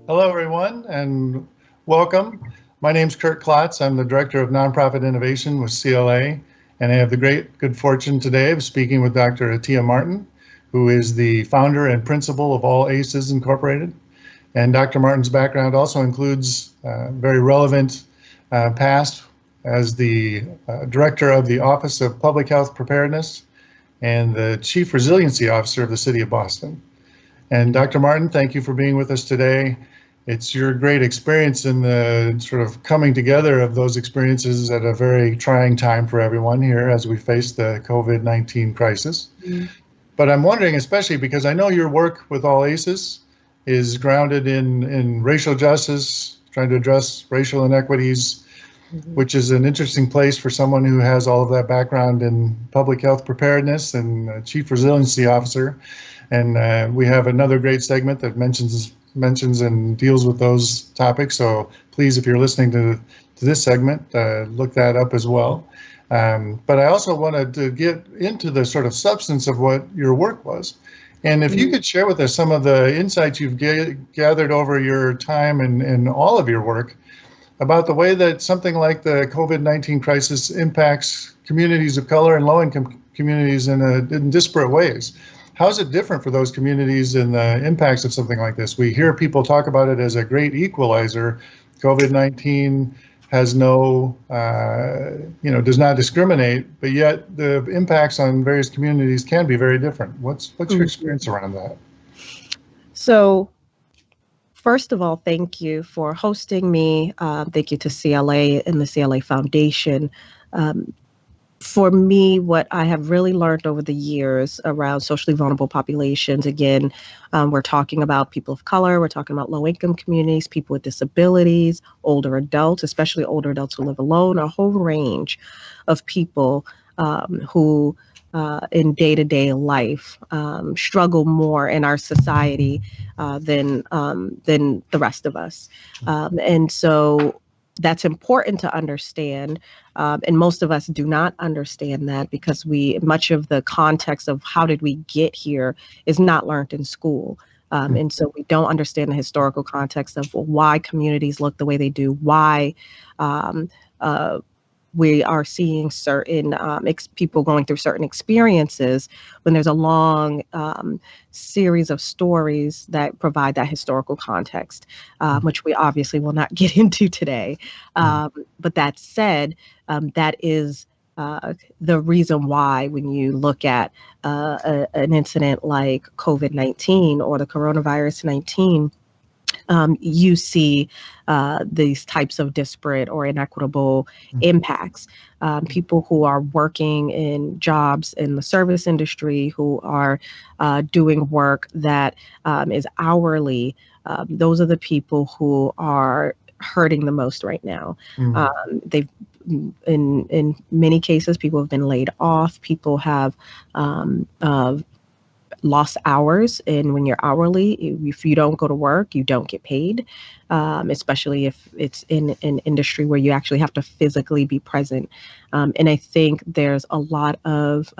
Hello, everyone, and welcome. My name is Kurt Klotz. I'm the Director of Nonprofit Innovation with CLA, and I have the great good fortune today of speaking with Dr. Atyia Martin, who is the founder and principal of All ACEs Incorporated. And Dr. Martin's background also includes very relevant past as the Director of the Office of Public Health Preparedness and the Chief Resiliency Officer of the City of Boston. And Dr. Martin, thank you for being with us today. It's your great experience in the sort of coming together of those experiences at a very trying time for everyone here as we face the COVID-19 crisis. Mm-hmm. But I'm wondering, especially because I know your work with All ACEs is grounded in racial justice, trying to address racial inequities, which is an interesting place for someone who has all of that background in public health preparedness and Chief Resiliency Officer. And we have another great segment that mentions and deals with those topics. So please, if you're listening to this segment, look that up as well. But I also wanted to get into the sort of substance of what your work was. And if you could share with us some of the insights you've gathered over your time and all of your work about the way that something like the COVID-19 crisis impacts communities of color and low-income communities in disparate ways. How is it different for those communities and the impacts of something like this? We hear people talk about it as a great equalizer. COVID-19 has no, does not discriminate, but yet the impacts on various communities can be very different. What's your experience around that? So, first of all, thank you for hosting me. Thank you to CLA and the CLA Foundation. For me, what I have really learned over the years around socially vulnerable populations, again, we're talking about people of color, we're talking about low-income communities, people with disabilities, older adults, especially older adults who live alone, a whole range of people who in day-to-day life struggle more in our society than the rest of us. And so that's important to understand. And most of us do not understand that because much of the context of how did we get here is not learned in school. And so we don't understand the historical context of why communities look the way they do, why we are seeing certain people going through certain experiences when there's a long series of stories that provide that historical context, which we obviously will not get into today. But that said, that is the reason why when you look at an incident like COVID-19 or the coronavirus 19, you see these types of disparate or inequitable impacts. People who are working in jobs in the service industry, who are doing work that is hourly, those are the people who are hurting the most right now. They've in many cases, people have been laid off. People have lost hours, and when you're hourly, if you don't go to work, you don't get paid, especially if it's in an industry where you actually have to physically be present. And I think there's a lot of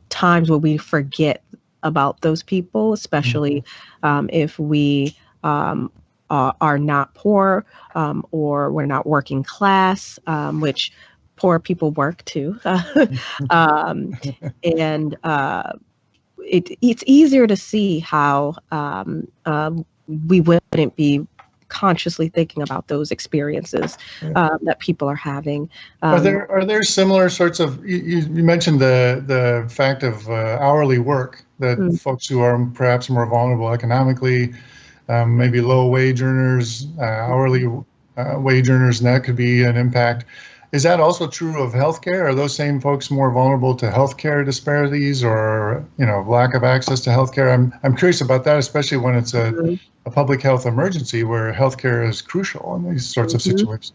times where we forget about those people, especially if we are not poor or we're not working class, which poor people work too. And it's easier to see how we wouldn't be consciously thinking about those experiences that people are having. Are there similar sorts of, you mentioned the fact of hourly work, that folks who are perhaps more vulnerable economically, maybe low wage earners, hourly wage earners, and that could be an impact. Is that also true of healthcare? Are those same folks more vulnerable to healthcare disparities or, lack of access to healthcare? I'm curious about that, especially when it's a public health emergency where healthcare is crucial in these sorts of situations.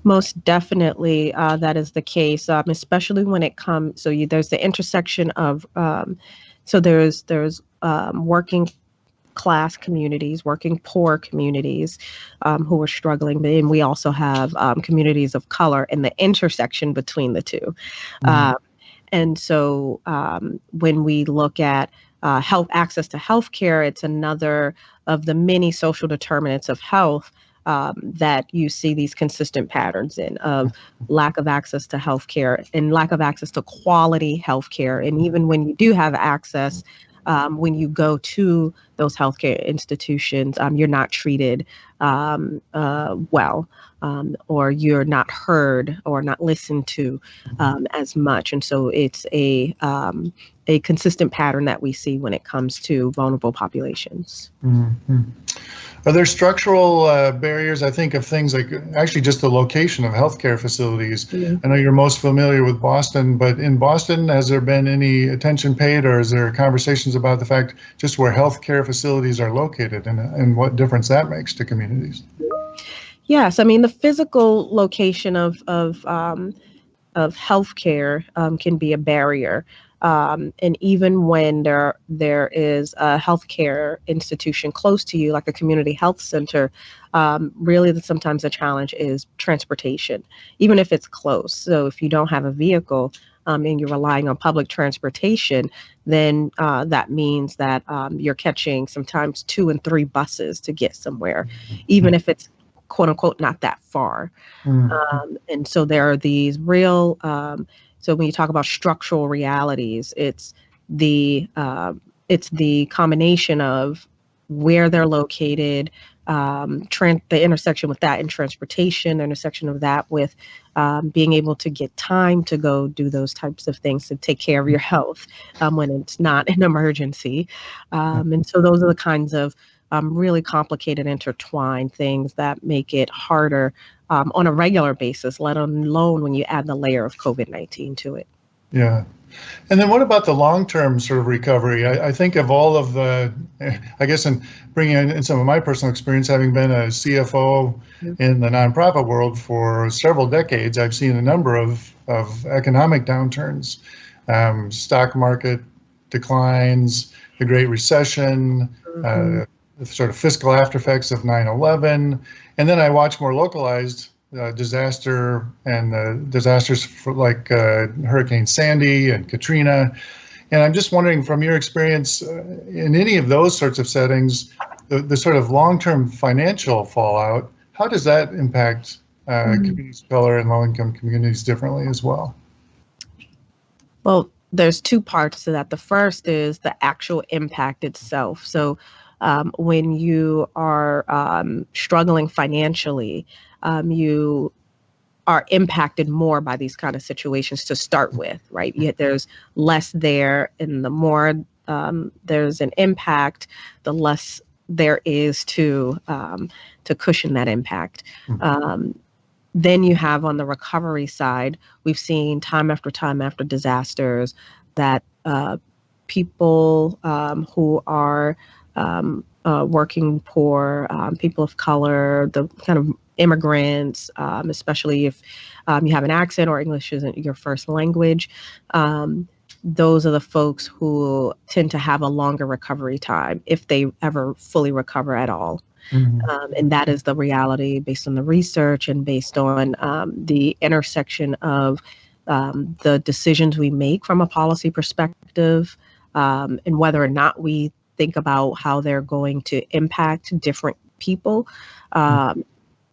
Most definitely, that is the case, especially when it comes. So there's the intersection of, there's working class communities, working poor communities who are struggling. And we also have communities of color and the intersection between the two. And so when we look at health access to healthcare, it's another of the many social determinants of health that you see these consistent patterns in of lack of access to healthcare and lack of access to quality healthcare. And even when you do have access, when you go to those healthcare institutions, you're not treated well, or you're not heard or not listened to as much. And so it's a consistent pattern that we see when it comes to vulnerable populations. Mm-hmm. Are there structural barriers? I think of things like actually just the location of healthcare facilities. Mm-hmm. I know you're most familiar with Boston, but in Boston, has there been any attention paid, or is there conversations about the fact just where healthcare facilities are located and what difference that makes to communities? Yes, I mean the physical location of healthcare can be a barrier. And even when there is a healthcare institution close to you, like a community health center, really sometimes the challenge is transportation, even if it's close. So if you don't have a vehicle and you're relying on public transportation, then that means that you're catching sometimes 2 and 3 buses to get somewhere, even if it's quote unquote not that far. And so there are these real, so when you talk about structural realities, it's the combination of where they're located, the intersection with that in transportation, the intersection of that with being able to get time to go do those types of things to take care of your health when it's not an emergency. And so those are the kinds of really complicated, intertwined things that make it harder on a regular basis, let alone when you add the layer of COVID-19 to it. Yeah. And then what about the long-term sort of recovery? I think of all of the, I guess in bringing in some of my personal experience, having been a CFO in the nonprofit world for several decades, I've seen a number of economic downturns, stock market declines, the Great Recession, the sort of fiscal after effects of 9/11. And then I watch more localized disaster and disasters like Hurricane Sandy and Katrina. And I'm just wondering, from your experience in any of those sorts of settings, the sort of long-term financial fallout, how does that impact communities of color and low-income communities differently as well? Well, there's 2 parts to that. The first is the actual impact itself. So when you are struggling financially, you are impacted more by these kind of situations to start with, right? Yet there's less there, and the more there's an impact, the less there is to cushion that impact. Then you have on the recovery side, we've seen time after time after disasters that people who are working poor, people of color, the kind of immigrants, especially if you have an accent or English isn't your first language, those are the folks who tend to have a longer recovery time if they ever fully recover at all. And that is the reality based on the research and based on the intersection of the decisions we make from a policy perspective, and whether or not we think about how they're going to impact different people,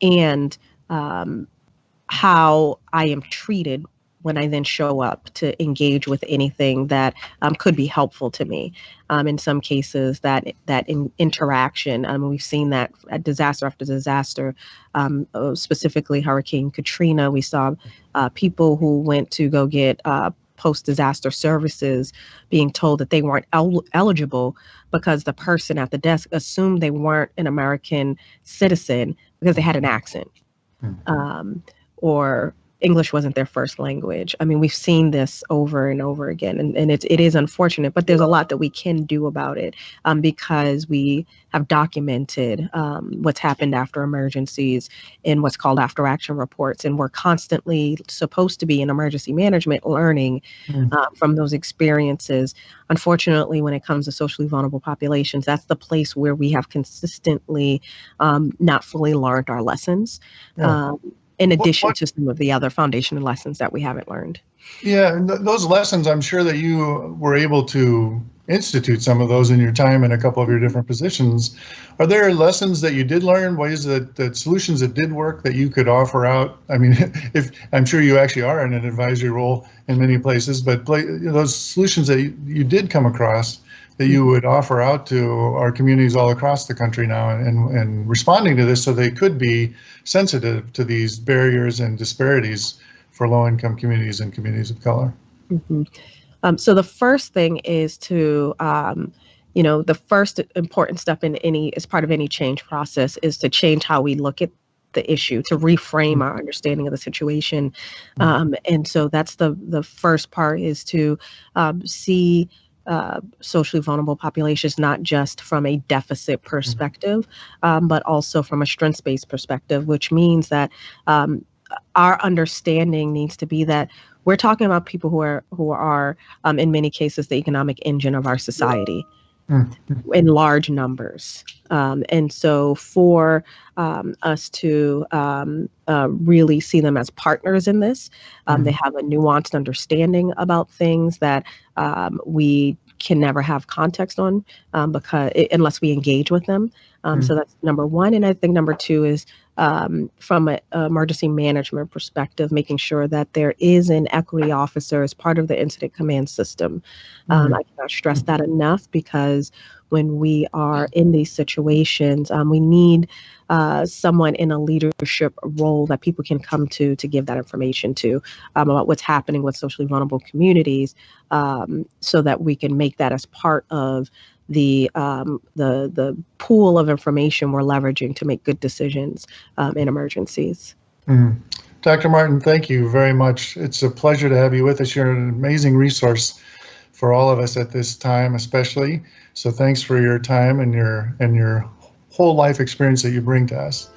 and how I am treated when I then show up to engage with anything that could be helpful to me. In some cases, that interaction, we've seen that at disaster after disaster, specifically Hurricane Katrina, we saw people who went to go get post-disaster services being told that they weren't eligible because the person at the desk assumed they weren't an American citizen because they had an accent, or English wasn't their first language. I mean, we've seen this over and over again, and it is unfortunate, but there's a lot that we can do about it because we have documented what's happened after emergencies in what's called after action reports. And we're constantly supposed to be in emergency management learning from those experiences. Unfortunately, when it comes to socially vulnerable populations, that's the place where we have consistently not fully learned our lessons. In addition to some of the other foundational lessons that we haven't learned. Yeah, and those lessons, I'm sure that you were able to institute some of those in your time in a couple of your different positions. Are there lessons that you did learn, ways that solutions that did work that you could offer out? I mean, if I'm sure you actually are in an advisory role in many places, but those solutions that you did come across that you would offer out to our communities all across the country now, and responding to this so they could be sensitive to these barriers and disparities for low-income communities and communities of color. Mm-hmm. So the first thing is to, the first important step as part of any change process is to change how we look at the issue, to reframe our understanding of the situation. And so that's the first part, is to see socially vulnerable populations not just from a deficit perspective, but also from a strengths-based perspective, which means that our understanding needs to be that we're talking about people who are in many cases the economic engine of our society in large numbers. And so for us to really see them as partners in this, they have a nuanced understanding about things that we can never have context on unless we engage with them. So that's number one. And I think number two is from an emergency management perspective, making sure that there is an equity officer as part of the incident command system. I cannot stress that enough, because when we are in these situations, we need someone in a leadership role that people can come to give that information to about what's happening with socially vulnerable communities, so that we can make that as part of the pool of information we're leveraging to make good decisions in emergencies. Dr. Martin, thank you very much. It's a pleasure to have you with us. You're an amazing resource for all of us at this time, especially. So thanks for your time and your whole life experience that you bring to us.